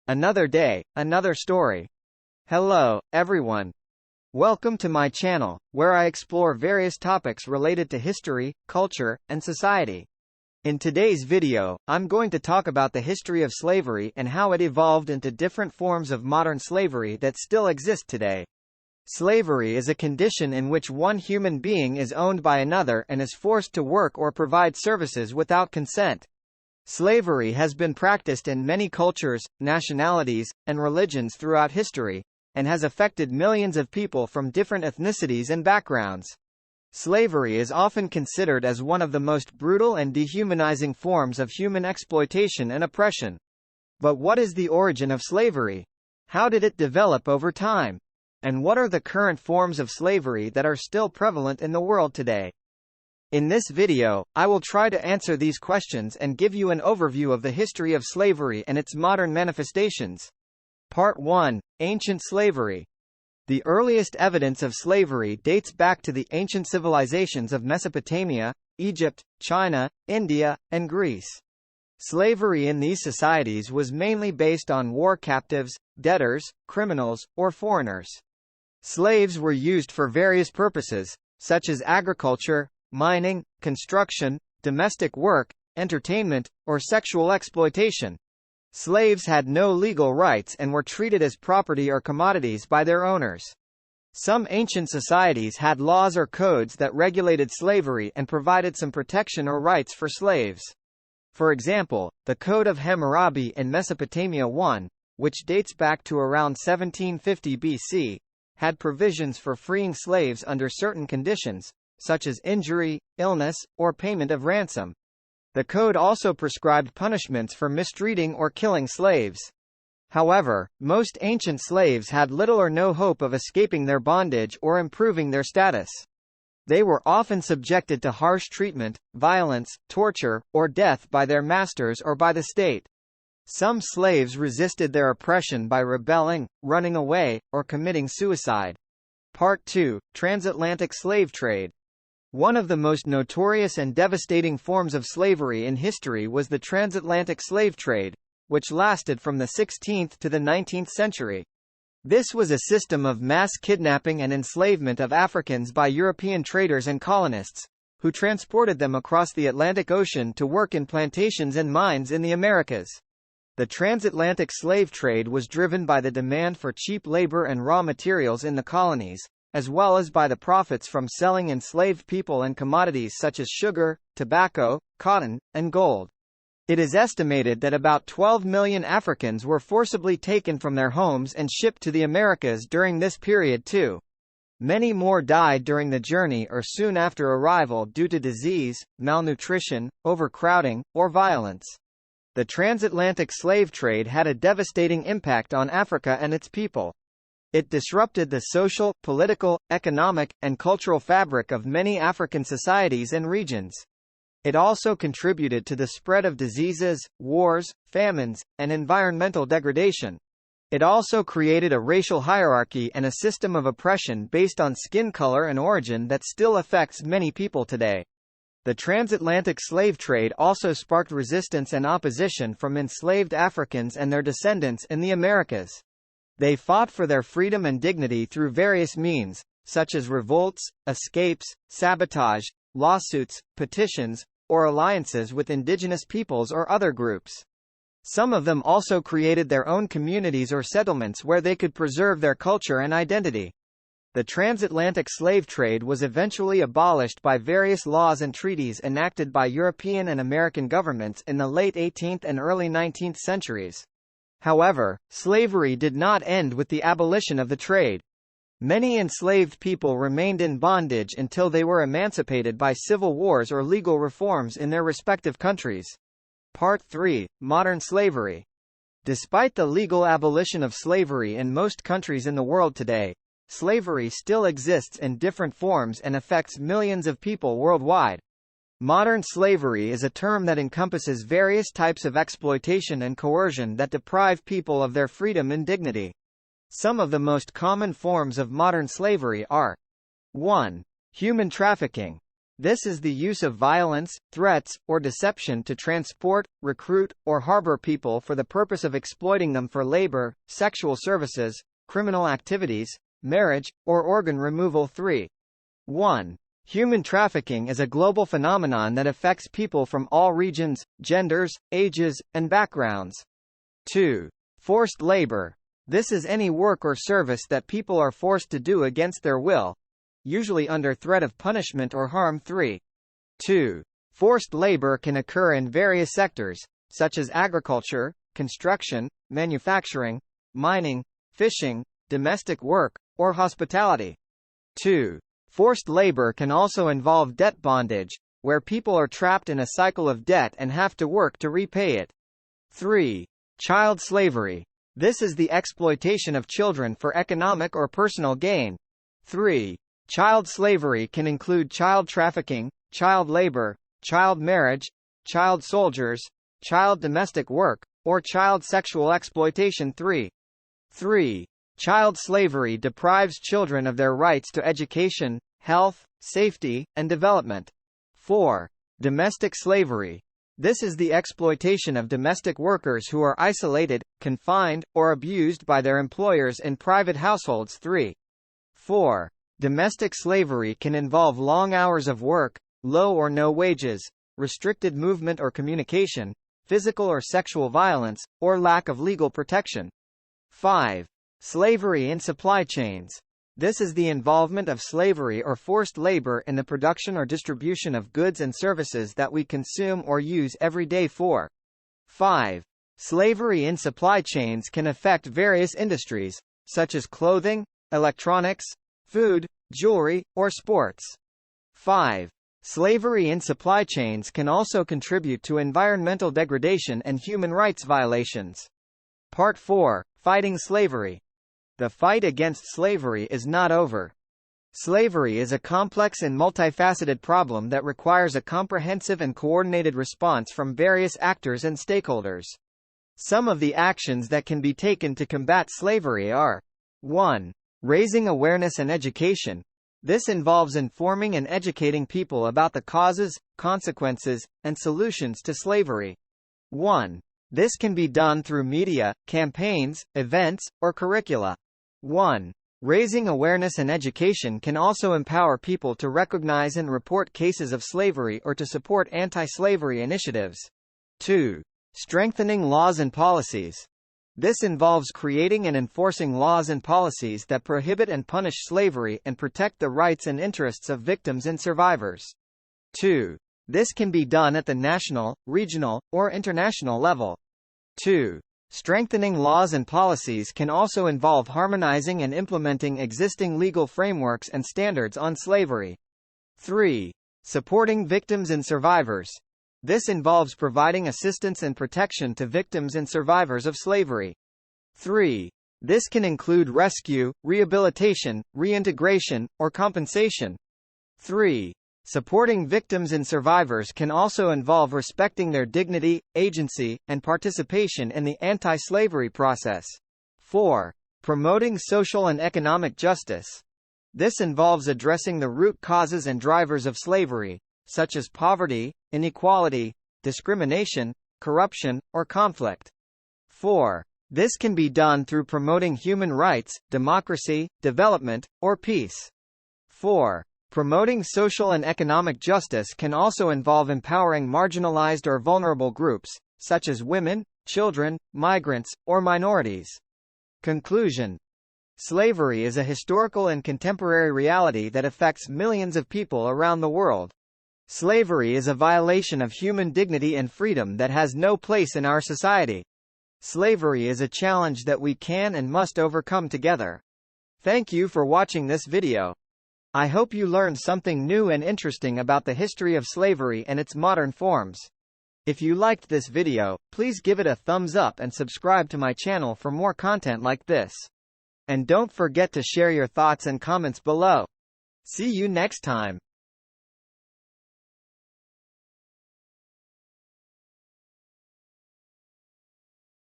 Another day, another story. Hello, everyone. Welcome to my channel, where I explore various topics related to history, culture, and society. In today's video, I'm going to talk about the history of slavery and how it evolved into different forms of modern slavery that still exist today. Slavery is a condition in which one human being is owned by another and is forced to work or provide services without consent. Slavery has been practiced in many cultures, nationalities, and religions throughout history, and has affected millions of people from different ethnicities and backgrounds. Slavery is often considered as one of the most brutal and dehumanizing forms of human exploitation and oppression. But what is the origin of slavery? How did it develop over time? And what are the current forms of slavery that are still prevalent in the world today? In this video, I will try to answer these questions and give you an overview of the history of slavery and its modern manifestations. Part 1. Ancient slavery. The earliest evidence of slavery dates back to the ancient civilizations of Mesopotamia, Egypt, China, India, and Greece. Slavery in these societies was mainly based on war captives, debtors, criminals, or foreigners. Slaves were used for various purposes, such as agriculture, mining, construction, domestic work, entertainment, or sexual exploitation. Slaves had no legal rights and were treated as property or commodities by their owners. Some ancient societies had laws or codes that regulated slavery and provided some protection or rights for slaves. For example, the Code of Hammurabi in Mesopotamia I, which dates back to around 1750 BC, had provisions for freeing slaves under certain conditions, such as injury, illness, or payment of ransom. The code also prescribed punishments for mistreating or killing slaves. However, most ancient slaves had little or no hope of escaping their bondage or improving their status. They were often subjected to harsh treatment, violence, torture, or death by their masters or by the state. Some slaves resisted their oppression by rebelling, running away, or committing suicide. Part 2. Transatlantic slave trade. One of the most notorious and devastating forms of slavery in history was the transatlantic slave trade, which lasted from the 16th to the 19th century. This was a system of mass kidnapping and enslavement of Africans by European traders and colonists, who transported them across the Atlantic Ocean to work in plantations and mines in the Americas. The transatlantic slave trade was driven by the demand for cheap labor and raw materials in the colonies, as well as by the profits from selling enslaved people and commodities such as sugar, tobacco, cotton, and gold. It is estimated that about 12 million Africans were forcibly taken from their homes and shipped to the Americas during this period too. Many more died during the journey or soon after arrival due to disease, malnutrition, overcrowding, or violence. The transatlantic slave trade had a devastating impact on Africa and its people. It disrupted the social, political, economic, and cultural fabric of many African societies and regions. It also contributed to the spread of diseases, wars, famines, and environmental degradation. It also created a racial hierarchy and a system of oppression based on skin color and origin that still affects many people today. The transatlantic slave trade also sparked resistance and opposition from enslaved Africans and their descendants in the Americas. They fought for their freedom and dignity through various means, such as revolts, escapes, sabotage, lawsuits, petitions, or alliances with indigenous peoples or other groups. Some of them also created their own communities or settlements where they could preserve their culture and identity. The transatlantic slave trade was eventually abolished by various laws and treaties enacted by European and American governments in the late 18th and early 19th centuries. However, slavery did not end with the abolition of the trade. Many enslaved people remained in bondage until they were emancipated by civil wars or legal reforms in their respective countries. Part 3. Modern slavery. Despite the legal abolition of slavery in most countries in the world today, slavery still exists in different forms and affects millions of people worldwide. Modern slavery is a term that encompasses various types of exploitation and coercion that deprive people of their freedom and dignity. Some of the most common forms of modern slavery are: 1. Human trafficking. This is the use of violence, threats, or deception to transport, recruit, or harbor people for the purpose of exploiting them for labor, sexual services, criminal activities, marriage, or organ removal. 3. 1. Human trafficking is a global phenomenon that affects people from all regions, genders, ages, and backgrounds. 2. Forced labor. This is any work or service that people are forced to do against their will, usually under threat of punishment or harm. 3. 2. Forced labor can occur in various sectors, such as agriculture, construction, manufacturing, mining, fishing, domestic work, or hospitality. 2. Forced labor can also involve debt bondage, where people are trapped in a cycle of debt and have to work to repay it. 3. Child slavery. This is the exploitation of children for economic or personal gain. 3. Child slavery can include child trafficking, child labor, child marriage, child soldiers, child domestic work, or child sexual exploitation. 3. Child slavery deprives children of their rights to education, health, safety, and development. 4. Domestic slavery. This is the exploitation of domestic workers who are isolated, confined, or abused by their employers in private households. 4. Domestic slavery can involve long hours of work, low or no wages, restricted movement or communication, physical or sexual violence, or lack of legal protection. 5. Slavery in supply chains. This is the involvement of slavery or forced labor in the production or distribution of goods and services that we consume or use every day. 5. Slavery in supply chains can affect various industries, such as clothing, electronics, food, jewelry, or sports. 5. Slavery in supply chains can also contribute to environmental degradation and human rights violations. Part 4. Fighting slavery. The fight against slavery is not over. Slavery is a complex and multifaceted problem that requires a comprehensive and coordinated response from various actors and stakeholders. Some of the actions that can be taken to combat slavery are: 1. Raising awareness and education. This involves informing and educating people about the causes, consequences, and solutions to slavery. 1. This can be done through media, campaigns, events, or curricula. 1. Raising awareness and education can also empower people to recognize and report cases of slavery or to support anti-slavery initiatives. 2. Strengthening laws and policies. This involves creating and enforcing laws and policies that prohibit and punish slavery and protect the rights and interests of victims and survivors. 2. This can be done at the national, regional, or international level. 2. Strengthening laws and policies can also involve harmonizing and implementing existing legal frameworks and standards on slavery. 3. Supporting victims and survivors. This involves providing assistance and protection to victims and survivors of slavery. 3. This can include rescue, rehabilitation, reintegration, or compensation. 3. Supporting victims and survivors can also involve respecting their dignity, agency, and participation in the anti-slavery process. 4. Promoting social and economic justice. This involves addressing the root causes and drivers of slavery, such as poverty, inequality, discrimination, corruption, or conflict. 4. This can be done through promoting human rights, democracy, development, or peace. 4. Promoting social and economic justice can also involve empowering marginalized or vulnerable groups, such as women, children, migrants, or minorities. Conclusion. Slavery is a historical and contemporary reality that affects millions of people around the world. Slavery is a violation of human dignity and freedom that has no place in our society. Slavery is a challenge that we can and must overcome together. Thank you for watching this video. I hope you learned something new and interesting about the history of slavery and its modern forms. If you liked this video, please give it a thumbs up and subscribe to my channel for more content like this. And don't forget to share your thoughts and comments below. See you next time.